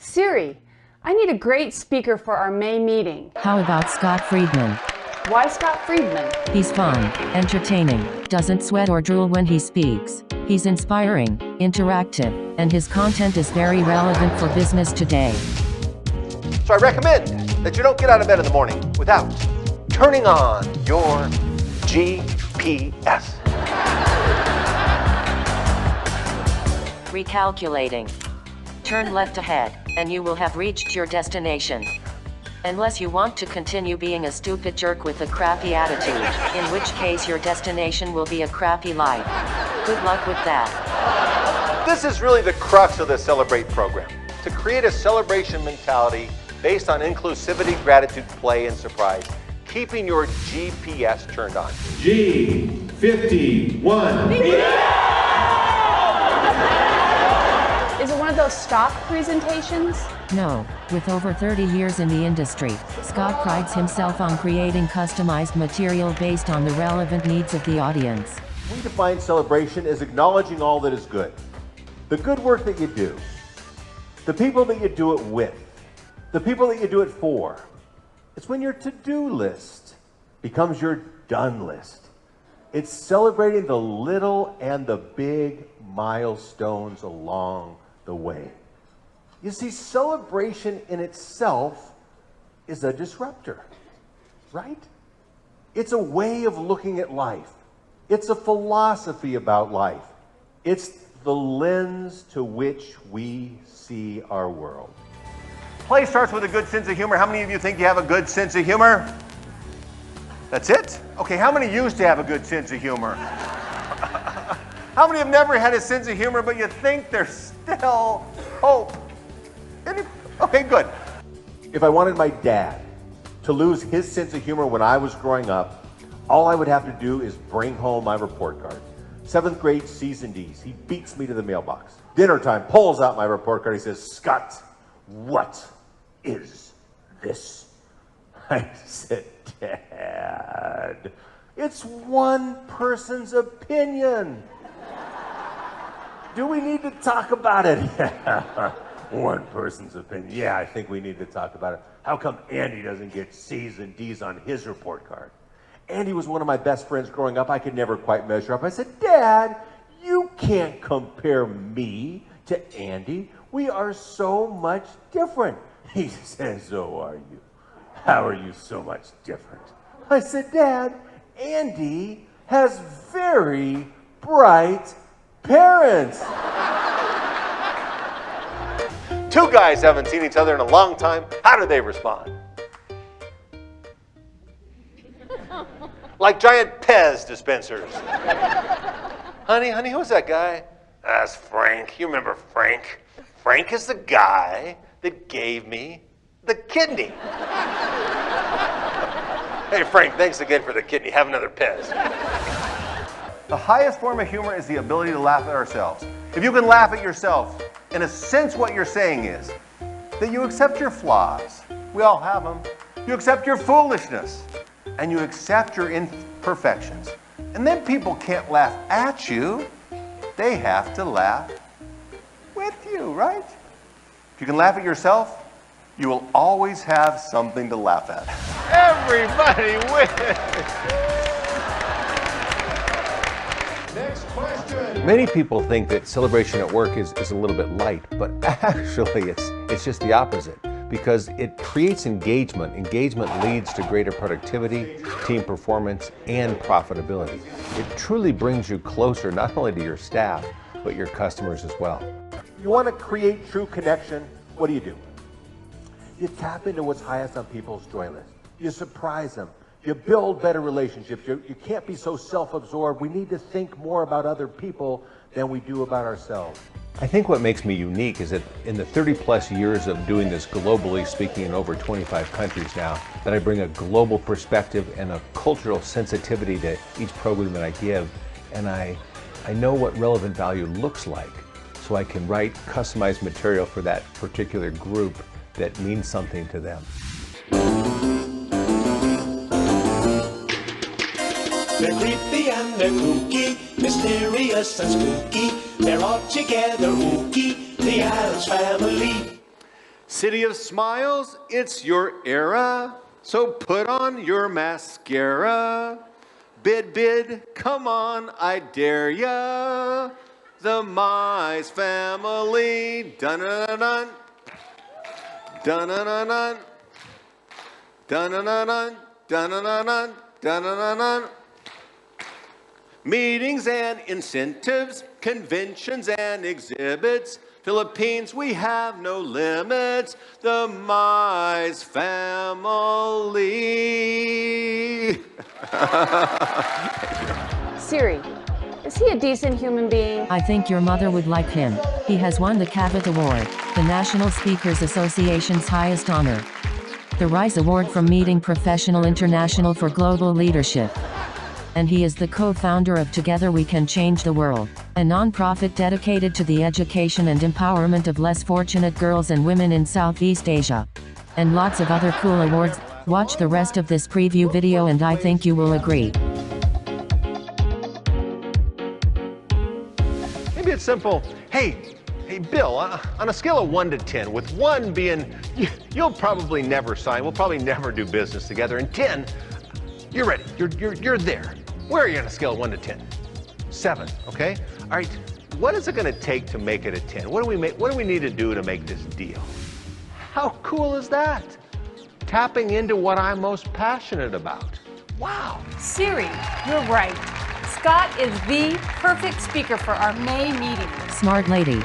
Siri, I need a great speaker for our May meeting. How about Scott Friedman? Why Scott Friedman? He's fun, entertaining, doesn't sweat or drool when he speaks. He's inspiring, interactive, and his content is very relevant for business today. So I recommend that you don't get out of bed in the morning without turning on your GPS. Recalculating. Turn left ahead, and you will have reached your destination. Unless you want to continue being a stupid jerk with a crappy attitude, in which case your destination will be a crappy life. Good luck with that. This is really the crux of the Celebrate program, to create a celebration mentality based on inclusivity, gratitude, play, and surprise, keeping your GPS turned on. G51. Is it one of those stock presentations? No, with over 30 years in the industry, Scott prides himself on creating customized material based on the relevant needs of the audience. We define celebration as acknowledging all that is good. The good work that you do, the people that you do it with, the people that you do it for. It's when your to-do list becomes your done list. It's celebrating the little and the big milestones along the way. You see, celebration in itself is a disruptor, right? It's a way of looking at life. It's a philosophy about life. It's the lens to which we see our world. Play starts with a good sense of humor. How many of you think you have a good sense of humor? That's it? Okay, how many used to have a good sense of humor? How many have never had a sense of humor, but you think there's still hope? Okay, good. If I wanted my dad to lose his sense of humor when I was growing up, all I would have to do is bring home my report card. 7th grade C's and D's. He beats me to the mailbox. Dinner time, pulls out my report card. He says, "Scott, what is this?" I said, "Dad, it's one person's opinion. Do we need to talk about it?" One person's opinion. Yeah, I think we need to talk about it. How come Andy doesn't get C's and D's on his report card? Andy was one of my best friends growing up. I could never quite measure up. I said, "Dad, you can't compare me to Andy. We are so much different." He says, "So are you. How are you so much different?" I said, "Dad, Andy has very bright parents." Two guys haven't seen each other in a long time. How do they respond? Like giant Pez dispensers. Honey, who's that guy? That's Frank. You remember Frank? Frank is the guy that gave me the kidney. Hey, Frank, thanks again for the kidney. Have another Pez. The highest form of humor is the ability to laugh at ourselves. If you can laugh at yourself, in a sense what you're saying is that you accept your flaws. We all have them. You accept your foolishness. And you accept your imperfections. And then people can't laugh at you. They have to laugh with you, right? If you can laugh at yourself, you will always have something to laugh at. Everybody wins! Next question. Many people think that celebration at work is a little bit light, but actually it's just the opposite, because it creates engagement. Engagement leads to greater productivity, team performance, and profitability. It truly brings you closer not only to your staff, but your customers as well. You want to create true connection, what do? You tap into what's highest on people's joy list. You surprise them. You build better relationships. You can't be so self-absorbed. We need to think more about other people than we do about ourselves. I think what makes me unique is that in the 30-plus years of doing this globally, speaking in over 25 countries now, that I bring a global perspective and a cultural sensitivity to each program that I give. And I know what relevant value looks like, so I can write customized material for that particular group that means something to them. They're creepy and they're kooky, mysterious and spooky. They're all together ooky, the Addams Family. City of Smiles, it's your era, so put on your mascara. Bid, come on, I dare ya. The Mize family, dun-dun-dun-dun, dun-dun-dun-dun, dun-dun-dun-dun, dun-dun-dun-dun, dun-dun-dun-dun. Meetings and incentives, conventions and exhibits. Philippines, we have no limits. The Mize family. Siri, is he a decent human being? I think your mother would like him. He has won the Cabot Award, the National Speakers Association's highest honor. The Rise Award from Meeting Professional International for Global Leadership. And he is the co-founder of Together We Can Change the World, a non-profit dedicated to the education and empowerment of less fortunate girls and women in Southeast Asia. And lots of other cool awards. Watch the rest of this preview video and I think you will agree. Maybe it's simple. Hey Bill, on a scale of 1 to 10, with 1 being you'll probably never sign, we'll probably never do business together, and 10, you're ready, you're there. Where are you on a scale of 1 to 10? 7, okay? All right, what is it gonna take to make it a 10? What do we need to do to make this deal? How cool is that? Tapping into what I'm most passionate about. Wow. Siri, you're right. Scott is the perfect speaker for our May meeting. Smart lady.